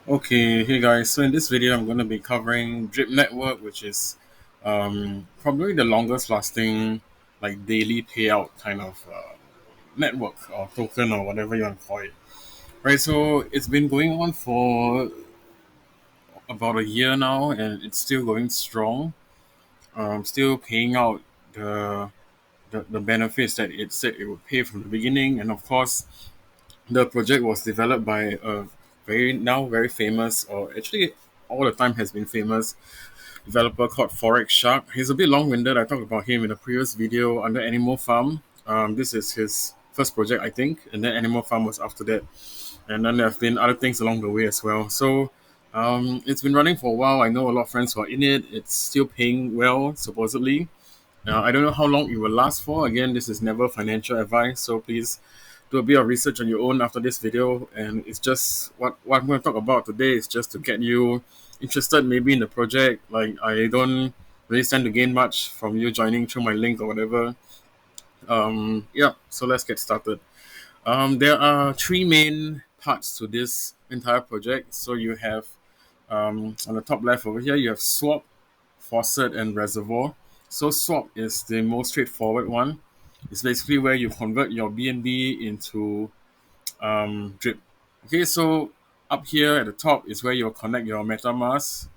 Okay, hey guys. So in this video, I'm going to be covering Drip Network, which is probably the longest lasting, like daily payout kind of network or token or whatever you want to call it. Right. So it's been going on for about a year now, and it's still going strong. Still paying out the the benefits that it said it would pay from the beginning, and of course, the project was developed by a very famous, or actually all the time has been famous developer called Forex Shark. He's a bit long-winded. I talked about him in a previous video under Animal Farm. This is his first project, I think, and then Animal Farm was after that. And then there have been other things along the way as well. So it's been running for a while. I know a lot of friends who are in it. It's still paying well, supposedly. I don't know how long it will last for. Again, this is never financial advice, so please do a bit of research on your own after this video. And it's just what I'm going to talk about today is just to get you interested maybe in the project. Like I don't really stand to gain much from you joining through my link or whatever. Yeah, so let's get started. There are three main parts to this entire project. So you have on the top left over here, you have swap, faucet, and reservoir. So swap is the most straightforward one. It's basically where you convert your BNB into drip. Okay, so up here at the top is where you'll connect your MetaMask,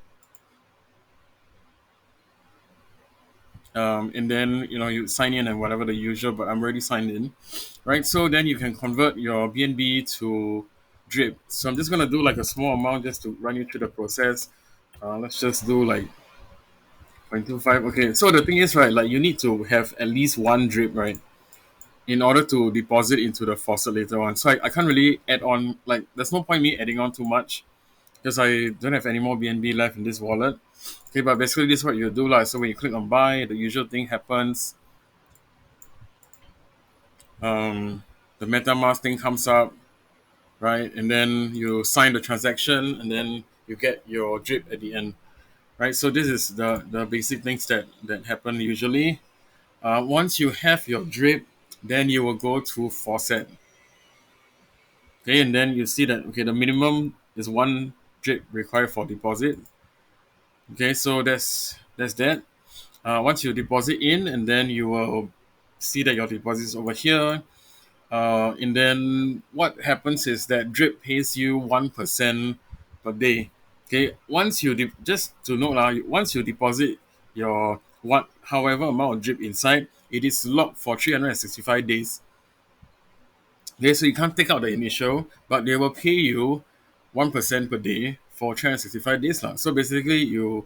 and then you sign in and whatever the usual. But I'm already signed in, right? So then you can convert your BNB to drip. So I'm just gonna do like a small amount just to run you through the process. Let's just do like 0.25. Okay, so the thing is, right, like you need to have at least one drip, right, in order to deposit into the faucet later on. So I can't really add on, like, there's no point me adding on too much because I don't have any more BNB left in this wallet. Okay, but basically this is what you do. Like, so when you click on buy, the usual thing happens. The MetaMask thing comes up, right? And then you sign the transaction and then you get your drip at the end. Right. So this is the basic things that happen usually. Once you have your drip, then you will go to faucet. Okay, and then you see that okay, the minimum is one drip required for deposit. Okay, so that's that. Once you deposit in, and then you will see that your deposit is over here. And then what happens is that drip pays you 1% per day. Okay, once you just to note once you deposit your what however amount of drip inside, it is locked for 365 days. Okay, so you can't take out the initial, but they will pay you 1% per day for 365 days. Lah. So basically, you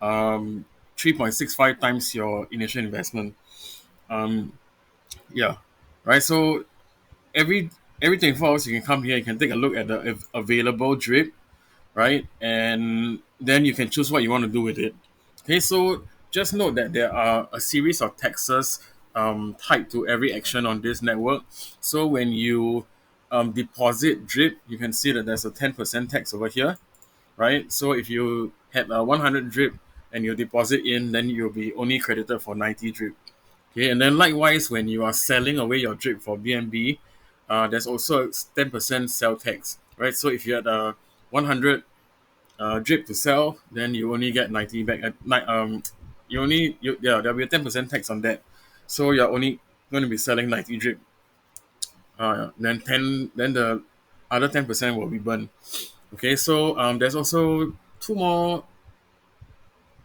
3.65 times your initial investment. Um, yeah, right. So every every 24 hours, you can come here. You can take a look at the available drip, right? And then you can choose what you want to do with it. Okay, so just note that there are a series of taxes tied to every action on this network. So when you deposit drip, you can see that there's a 10% tax over here, right? So if you had a 100 drip and you deposit in, then you'll be only credited for 90 drip. Okay, and then likewise, when you are selling away your drip for BNB, there's also a 10% sell tax, right? So if you had a 100 drip to sell, then you only get 90 back. Yeah, there'll be a 10% tax on that. So you're only going to be selling 90 drip. Then the other 10% will be burned. Okay, so there's also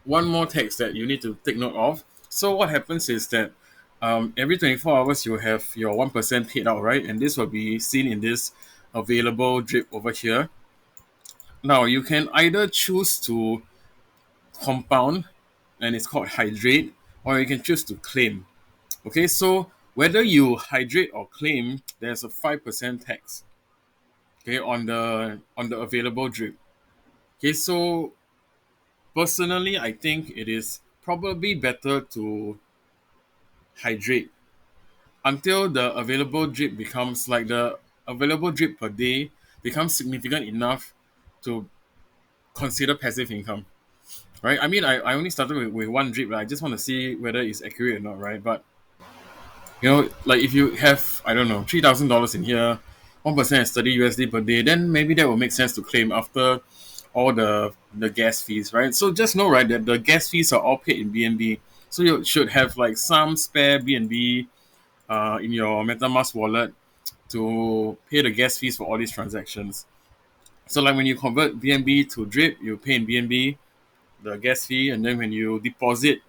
one more tax that you need to take note of. So what happens is that every 24 hours you have your 1% paid out, right? And this will be seen in this available drip over here. Now you can either choose to compound, and it's called hydrate, or you can choose to claim. Okay, so whether you hydrate or claim, there's a 5% tax. Okay, on the available drip. Okay, so personally, I think it is probably better to hydrate until the available drip becomes like the available drip per day becomes significant enough to consider passive income. Right? I mean, I only started with one drip. Right? I just want to see whether it's accurate or not, right? But like if you have I don't know $3,000 in here, 1% is 30 USD per day, then maybe that will make sense to claim after all the gas fees, right? So just know, right, that the gas fees are all paid in BNB. So you should have like some spare BNB in your MetaMask wallet to pay the gas fees for all these transactions. So like when you convert BNB to drip, you pay in BNB the gas fee, and then when you deposit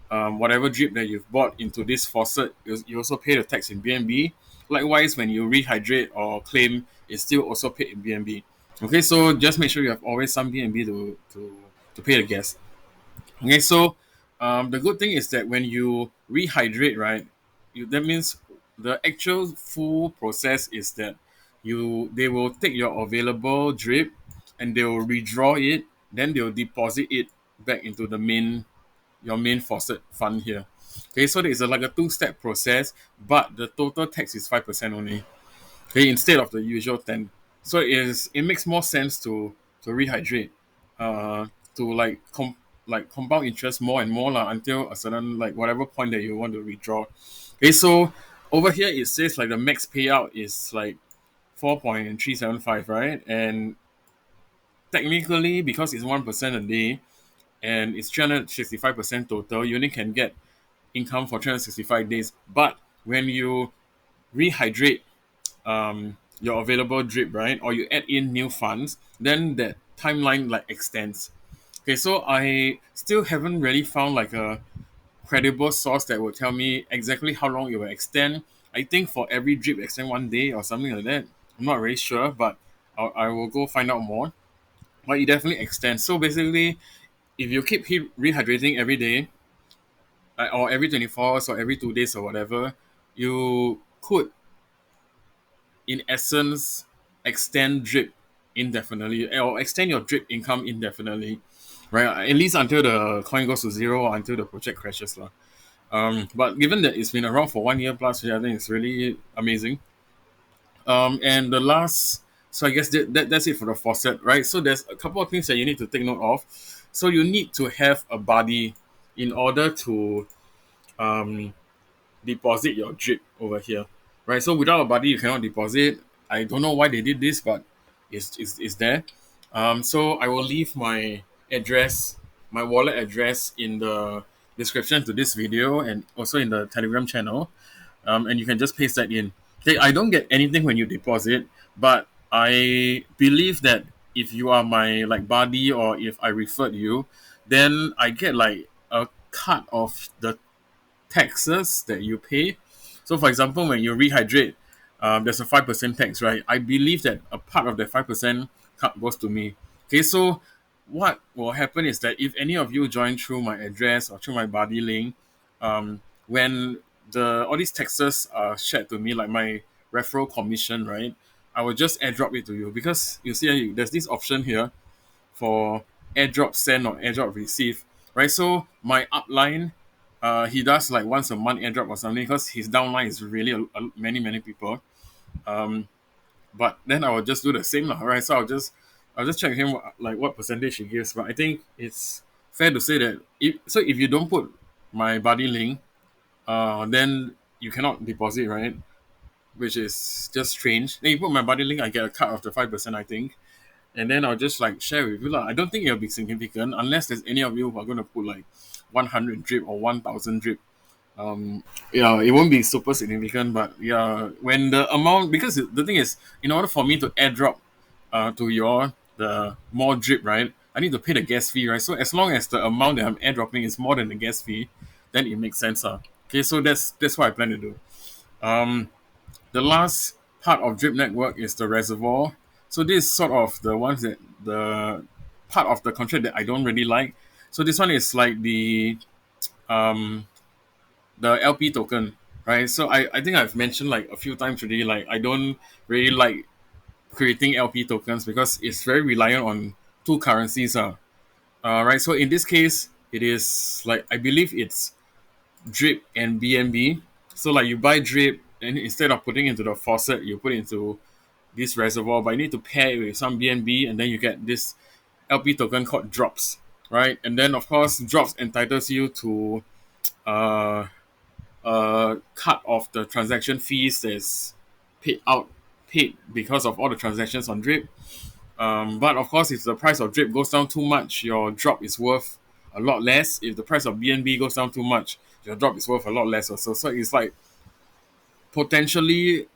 whatever drip that you've bought into this faucet, you also pay the tax in BNB. Likewise, when you rehydrate or claim, it's still also paid in BNB. Okay, so just make sure you have always some BNB to pay the gas. Okay, so the good thing is that when you rehydrate, right, that means the actual full process is that they will take your available drip and they will redraw it, then they'll deposit it back into your main faucet fund here. Okay, so it's like a two-step process, but the total tax is 5% only. Okay, instead of the usual 10. So it makes more sense to rehydrate, uh, to like compound interest more and more lah, until a certain like whatever point that you want to withdraw. Okay, so over here it says like the max payout is like 4.375, right? And technically, because it's 1% a day and it's 365% total, you only can get income for 365 days. But when you rehydrate your available drip, right, or you add in new funds, then that timeline like extends. Okay, so I still haven't really found like a credible source that will tell me exactly how long it will extend. I think for every drip extend 1 day or something like that. I'm not really sure, but I will go find out more. But it definitely extends. So basically, if you keep rehydrating every day, or every 24 hours or every 2 days or whatever, you could in essence extend drip indefinitely or extend your drip income indefinitely, right? At least until the coin goes to zero or until the project crashes lah. But given that it's been around for 1 year plus, yeah, I think it's really amazing. And the last, so I guess that's it for the faucet, right? So there's a couple of things that you need to take note of. So you need to have a buddy in order to um, deposit your drip over here, right? So without a buddy, you cannot deposit. I don't know why they did this, but it's there. So I will leave my address, my wallet address in the description to this video and also in the Telegram channel. And you can just paste that in. Okay, I don't get anything when you deposit, but I believe that if you are my like buddy or if I referred you, then I get like a cut of the taxes that you pay. So, for example, when you rehydrate, there's a 5% tax, right? I believe that a part of the 5% cut goes to me. Okay, so what will happen is that if any of you join through my address or through my buddy link, when all these taxes are shared to me, like my referral commission, right? I will just airdrop it to you because you see, there's this option here for airdrop send or airdrop receive, right? So my upline, he does like once a month airdrop or something because his downline is really many people. Um, but then I will just do the same lah, right? So I'll just check him what percentage he gives. But I think it's fair to say that if you don't put my buddy link, then you cannot deposit, right? Which is just strange. Then you put my buddy link, I get a cut of the 5%, I think, and then I'll just like share with you lah. I don't think it'll be significant unless there's any of you who are going to put like 100 drip or 1,000 drip. Yeah, it won't be super significant, but yeah, when the amount, because the thing is, in order for me to airdrop to your the more drip, right, I need to pay the gas fee, right? So as long as the amount that I'm airdropping is more than the gas fee, then it makes sense. Okay, so that's what I plan to do. Um, the last part of Drip Network is the reservoir. So this is sort of the ones that the part of the contract that I don't really like. So this one is like um the LP token, right? So I think I've mentioned like a few times already, like I don't really like creating LP tokens because it's very reliant on two currencies. Right. So in this case, it is like I believe it's drip and BNB. So like you buy drip and instead of putting into the faucet, you put into this reservoir, but you need to pair it with some BNB and then you get this LP token called drops, right? And then of course drops entitles you to cut of the transaction fees that's paid out paid because of all the transactions on drip. But of course, if the price of drip goes down too much, your drop is worth a lot less. If the price of BNB goes down too much, your drop is worth a lot less also. So it's like potentially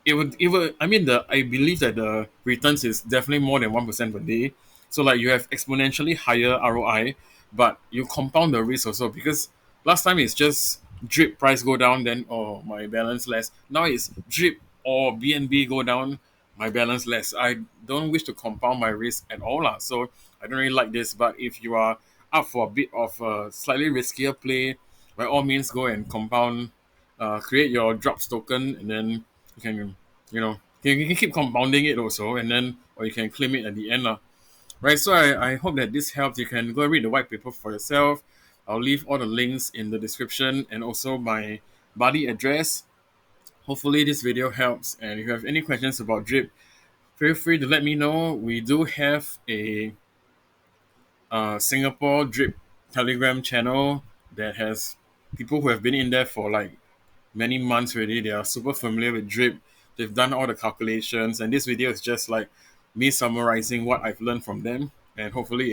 it would I mean the I believe that the returns is definitely more than 1% per day. So like you have exponentially higher ROI, but you compound the risk also because last time it's just drip price go down, then oh my balance less. Now it's drip or BNB go down, my balance less. I don't wish to compound my risk at all. Lah. So I don't really like this. But if you are up for a bit of a slightly riskier play, by all means go and compound, create your drops token, and then you can you can keep compounding it also, and then or you can claim it at the end. Right. So I hope that this helps. You can go and read the white paper for yourself. I'll leave all the links in the description and also my body address. Hopefully this video helps. And if you have any questions about drip, feel free to let me know. We do have a Singapore drip Telegram channel that has people who have been in there for like many months already. They are super familiar with drip. They've done all the calculations, and this video is just like me summarizing what I've learned from them, and hopefully